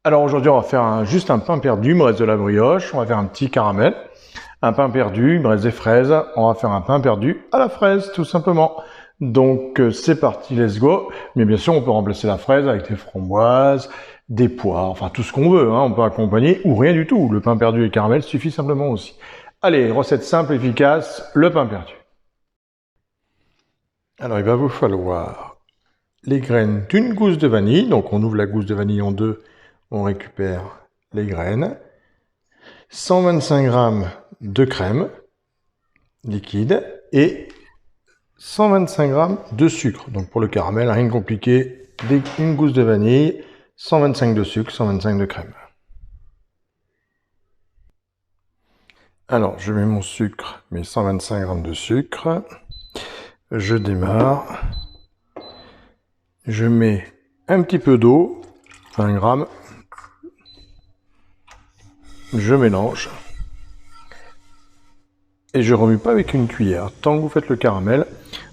Alors aujourd'hui, on va faire juste un pain perdu, il me reste de la brioche, on va faire un petit caramel. Un pain perdu, il me reste des fraises, on va faire un pain perdu à la fraise, tout simplement. Donc c'est parti, let's go. Mais bien sûr, on peut remplacer la fraise avec des framboises, des poires, enfin tout ce qu'on veut, hein. On peut accompagner ou rien du tout. Le pain perdu et le caramel suffit simplement aussi. Allez, recette simple, efficace, le pain perdu. Alors il va vous falloir les graines d'une gousse de vanille. Donc on ouvre la gousse de vanille en deux, on récupère les graines. 125 g de crème liquide et 125 g de sucre. Donc pour le caramel, rien de compliqué, une gousse de vanille, 125 de sucre, 125 de crème. Alors je mets mon sucre, mes 125 g de sucre. Je démarre. Je mets un petit peu d'eau, 20 g. Je mélange. Et je remue pas avec une cuillère. Tant que vous faites le caramel,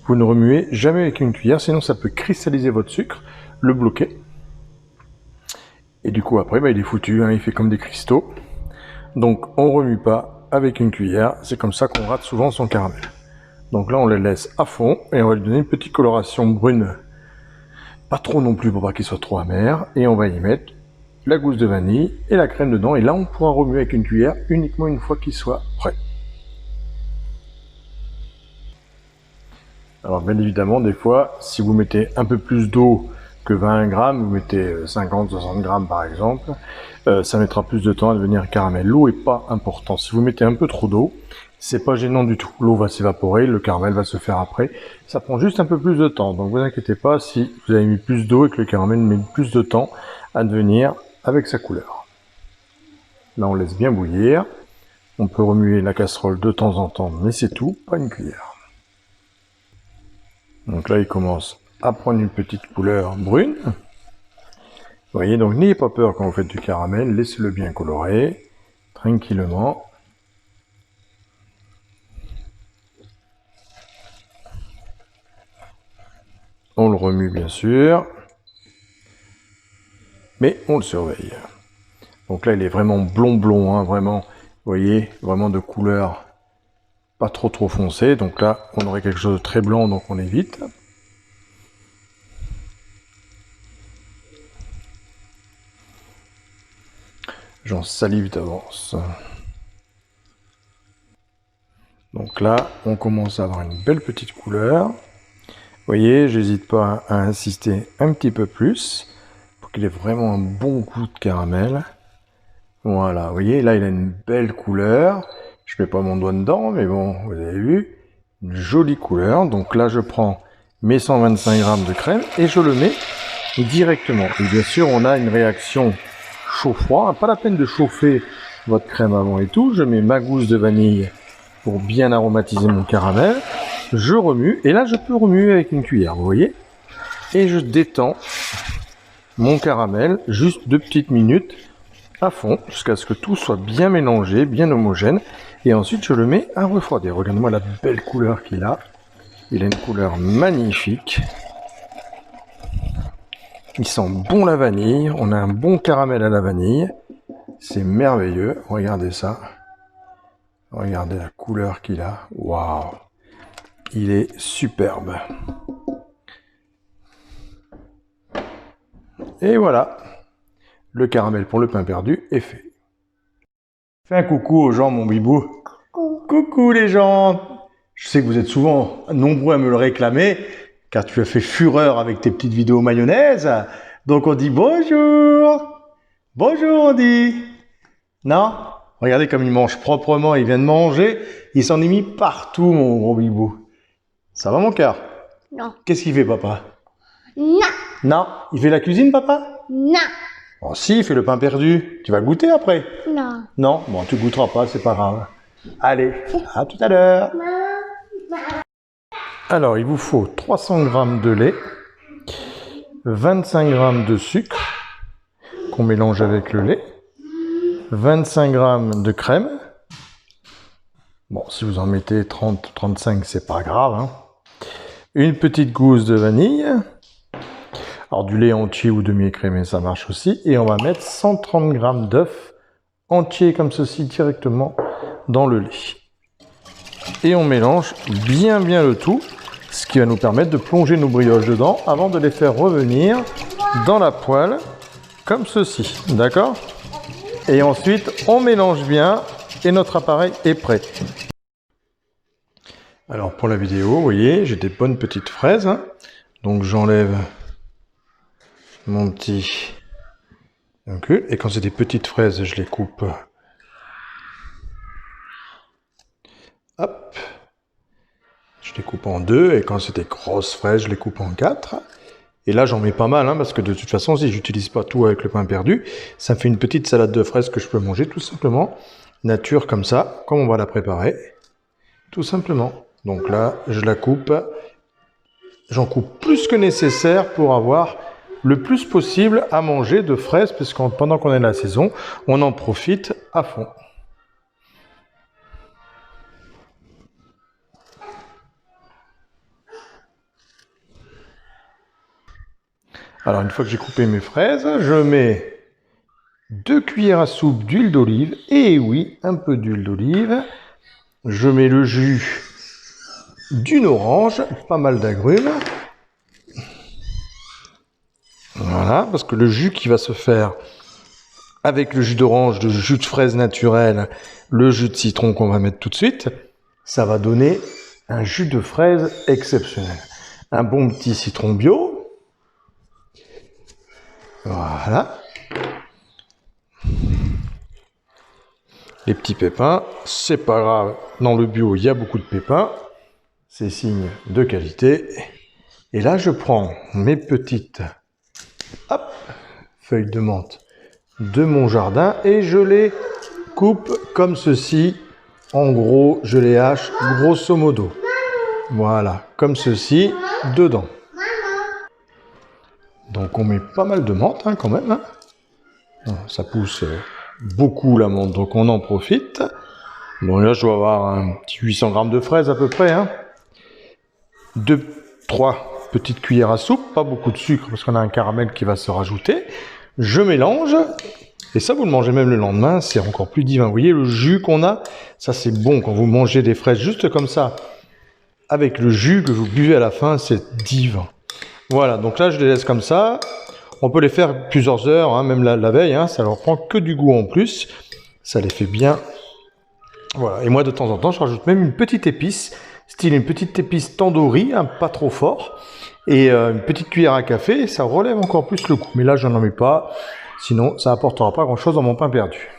vous ne remuez jamais avec une cuillère, sinon ça peut cristalliser votre sucre, le bloquer. Et du coup après, il est foutu, hein, il fait comme des cristaux. Donc on remue pas avec une cuillère, c'est comme ça qu'on rate souvent son caramel. Donc là on le laisse à fond et on va lui donner une petite coloration brune. Pas trop non plus pour pas qu'il soit trop amer. Et on va y mettre la gousse de vanille et la crème dedans. Et là on pourra remuer avec une cuillère uniquement une fois qu'il soit prêt. Alors bien évidemment, des fois, si vous mettez un peu plus d'eau que 20 g, vous mettez 50-60 g par exemple, ça mettra plus de temps à devenir caramel. L'eau est pas important. Si vous mettez un peu trop d'eau, c'est pas gênant du tout. L'eau va s'évaporer, le caramel va se faire après. Ça prend juste un peu plus de temps. Donc vous inquiétez pas si vous avez mis plus d'eau et que le caramel met plus de temps à devenir avec sa couleur. Là, on laisse bien bouillir. On peut remuer la casserole de temps en temps, mais c'est tout, pas une cuillère. Donc là, il commence à prendre une petite couleur brune. Vous voyez, donc n'ayez pas peur quand vous faites du caramel, laissez-le bien colorer, tranquillement. On le remue bien sûr, mais on le surveille. Donc là, il est vraiment blond, hein, vraiment, vous voyez, vraiment de couleur pas trop foncée. Donc là, on aurait quelque chose de très blanc, donc on évite. J'en salive d'avance. Donc là, on commence à avoir une belle petite couleur. Vous voyez, j'hésite pas à insister un petit peu plus pour qu'il ait vraiment un bon goût de caramel. Voilà, vous voyez, là il a une belle couleur. Je mets pas mon doigt dedans, mais bon, vous avez vu, une jolie couleur. Donc là, je prends mes 125 g de crème et je le mets directement. Et bien sûr, on a une réaction chaud-froid. Pas la peine de chauffer votre crème avant et tout. Je mets ma gousse de vanille pour bien aromatiser mon caramel. Je remue, et là je peux remuer avec une cuillère, vous voyez. Et je détends mon caramel juste 2 petites minutes à fond, jusqu'à ce que tout soit bien mélangé, bien homogène. Et ensuite je le mets à refroidir. Regardez-moi la belle couleur qu'il a. Il a une couleur magnifique. Il sent bon la vanille. On a un bon caramel à la vanille. C'est merveilleux. Regardez ça. Regardez la couleur qu'il a. Waouh! Il est superbe. Et voilà. Le caramel pour le pain perdu est fait. Fais un coucou aux gens, mon bibou. Coucou. Coucou les gens. Je sais que vous êtes souvent nombreux à me le réclamer, car tu as fait fureur avec tes petites vidéos mayonnaise. Donc on dit bonjour. Bonjour on dit. Non? Regardez comme il mange proprement, il vient de manger. Il s'en est mis partout, mon gros bibou. Ça va mon cœur? Non. Qu'est-ce qu'il fait papa? Non. Non. Il fait la cuisine papa? Non. Oh si, il fait le pain perdu. Tu vas goûter après? Non. Non? Bon, tu goûteras pas, c'est pas grave. Allez, à tout à l'heure. Alors, il vous faut 300 g de lait, 25 g de sucre qu'on mélange avec le lait, 25 g de crème. Bon, si vous en mettez 30-35, c'est pas grave, hein. Une petite gousse de vanille. Alors du lait entier ou demi-écrémé, ça marche aussi. Et on va mettre 130 g d'œufs entiers comme ceci directement dans le lait. Et on mélange bien le tout, ce qui va nous permettre de plonger nos brioches dedans avant de les faire revenir dans la poêle comme ceci, d'accord? Et ensuite on mélange bien et notre appareil est prêt. Alors pour la vidéo, vous voyez, j'ai des bonnes petites fraises, hein. Donc j'enlève mon petit incul, et quand c'est des petites fraises, je les coupe. Hop, je les coupe en deux, et quand c'est des grosses fraises, je les coupe en quatre. Et là, j'en mets pas mal, hein, parce que de toute façon, si j'utilise pas tout avec le pain perdu, ça me fait une petite salade de fraises que je peux manger tout simplement, nature comme ça, comme on va la préparer, tout simplement. Donc là, je la coupe, j'en coupe plus que nécessaire pour avoir le plus possible à manger de fraises, puisque pendant qu'on est dans la saison, on en profite à fond. Alors, une fois que j'ai coupé mes fraises, je mets 2 cuillères à soupe d'huile d'olive. Et oui, un peu d'huile d'olive. Je mets le jus d'une orange, pas mal d'agrumes. Voilà, parce que le jus qui va se faire avec le jus d'orange, le jus de fraise naturel, le jus de citron qu'on va mettre tout de suite, ça va donner un jus de fraise exceptionnel. Un bon petit citron bio. Voilà. Les petits pépins, c'est pas grave. Dans le bio, il y a beaucoup de pépins. C'est signe de qualité. Et là, je prends mes petites feuilles de menthe de mon jardin et je les coupe comme ceci. En gros, je les hache grosso modo. Voilà, comme ceci, dedans. Donc on met pas mal de menthe, hein, quand même. Hein. Ça pousse beaucoup la menthe, donc on en profite. Bon, là, je dois avoir un petit 800 g de fraises à peu près. Hein. 3 petites cuillères à soupe, pas beaucoup de sucre parce qu'on a un caramel qui va se rajouter. Je mélange, et ça vous le mangez même le lendemain, c'est encore plus divin. Vous voyez le jus qu'on a, ça c'est bon quand vous mangez des fraises juste comme ça, avec le jus que vous buvez à la fin, c'est divin. Voilà, donc là je les laisse comme ça. On peut les faire plusieurs heures, hein, même la veille, hein, ça leur prend que du goût en plus. Ça les fait bien. Voilà, et moi de temps en temps je rajoute même une petite épice, style une petite épice tandoori, hein, pas trop fort. Et une petite cuillère à café, ça relève encore plus le goût. Mais là, je n'en mets pas, sinon ça n'apportera pas grand-chose dans mon pain perdu.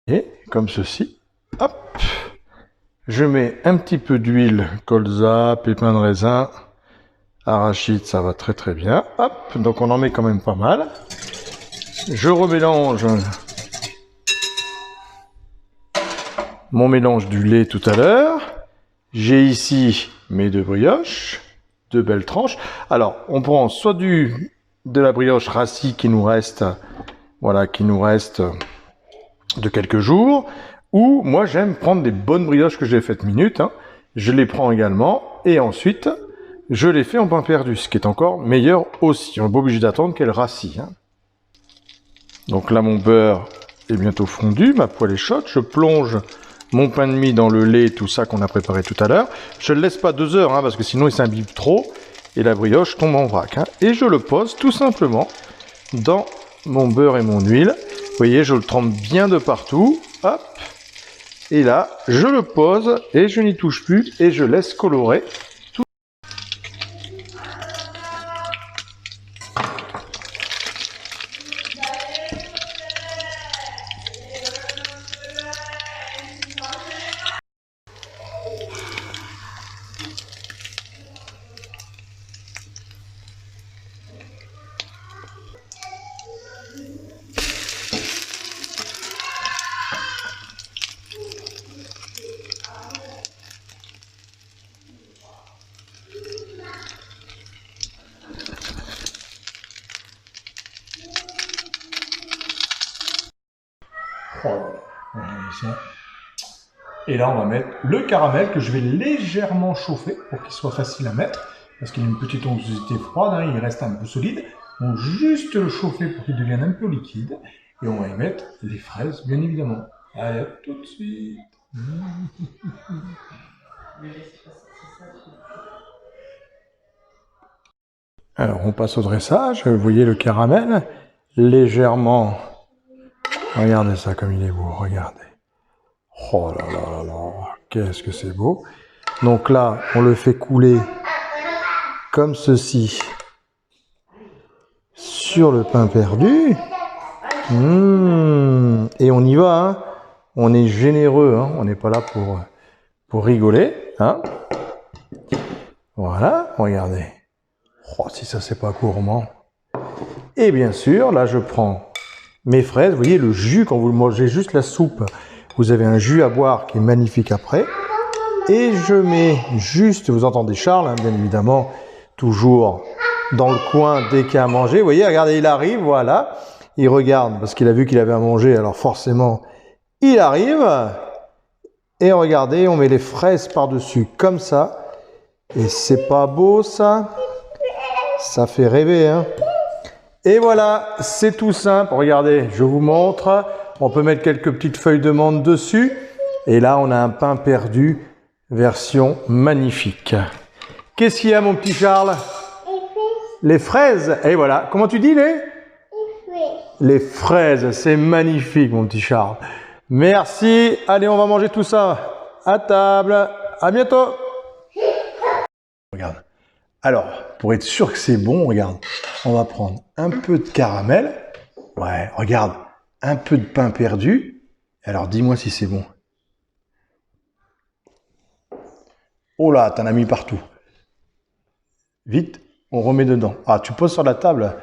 Et comme ceci, hop, je mets un petit peu d'huile, colza, pépins de raisin, arachide, ça va très très bien. Hop, donc on en met quand même pas mal. Je remélange mon mélange du lait tout à l'heure. J'ai ici mes 2 brioches, 2 belles tranches. Alors, on prend soit de la brioche rassis qui nous reste, voilà, qui nous reste de quelques jours, ou moi j'aime prendre des bonnes brioches que j'ai faites minute. Hein. Je les prends également, et ensuite je les fais en pain perdu, ce qui est encore meilleur aussi. On n'est pas obligé d'attendre qu'elle rassis. Hein. Donc là, mon beurre est bientôt fondu, ma poêle est chaude, je plonge mon pain de mie dans le lait, tout ça qu'on a préparé tout à l'heure. Je ne le laisse pas 2 heures, hein, parce que sinon il s'imbibe trop et la brioche tombe en vrac. Hein. Et je le pose tout simplement dans mon beurre et mon huile. Vous voyez, je le trempe bien de partout. Hop. Et là, je le pose et je n'y touche plus et je laisse colorer. Et là, on va mettre le caramel que je vais légèrement chauffer pour qu'il soit facile à mettre. parce qu'il a une petite onctuosité froide, hein, il reste un peu solide. On va juste le chauffer pour qu'il devienne un peu liquide. Et on va y mettre les fraises, bien évidemment. Allez, à tout de suite. Alors, on passe au dressage. Vous voyez le caramel, légèrement. Regardez ça comme il est beau, regardez. Oh là là là là, qu'est-ce que c'est beau. Donc là, on le fait couler comme ceci sur le pain perdu. Et on y va, hein. On est généreux, hein. On n'est pas là pour rigoler. Hein. Voilà, regardez. Oh, si ça c'est pas gourmand. Et bien sûr, là je prends mes fraises. Vous voyez le jus, quand vous mangez juste la soupe, vous avez un jus à boire qui est magnifique après. Et je mets juste, vous entendez Charles, hein, bien évidemment, toujours dans le coin dès qu'il y a à manger. Vous voyez, regardez, il arrive, voilà. Il regarde parce qu'il a vu qu'il avait à manger, alors forcément, il arrive. Et regardez, on met les fraises par-dessus comme ça. Et c'est pas beau ça? Ça fait rêver, hein? Et voilà, c'est tout simple. Regardez, je vous montre. On peut mettre quelques petites feuilles de menthe dessus. Et là, on a un pain perdu, version magnifique. Qu'est-ce qu'il y a, mon petit Charles? Les fraises. Et voilà. Comment tu dis les fraises, c'est magnifique, mon petit Charles. Merci. Allez, on va manger tout ça à table. À bientôt. Regarde. Alors, pour être sûr que c'est bon, regarde, on va prendre un peu de caramel. Ouais, regarde, un peu de pain perdu. Alors, dis-moi si c'est bon. Oh là, t'en as mis partout. Vite, on remet dedans. Ah, tu poses sur la table.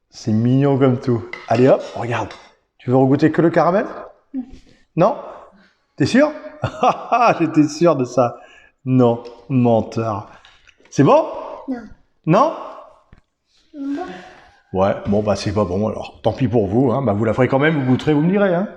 C'est mignon comme tout. Allez hop, regarde. Tu veux regoûter que le caramel? Non? T'es sûr? J'étais sûr de ça. Non, menteur. C'est bon? Non. Non? Non. Ouais, bon bah c'est pas bon alors. Tant pis pour vous, hein. Bah, vous la ferez quand même, vous goûterez, vous me direz. Hein.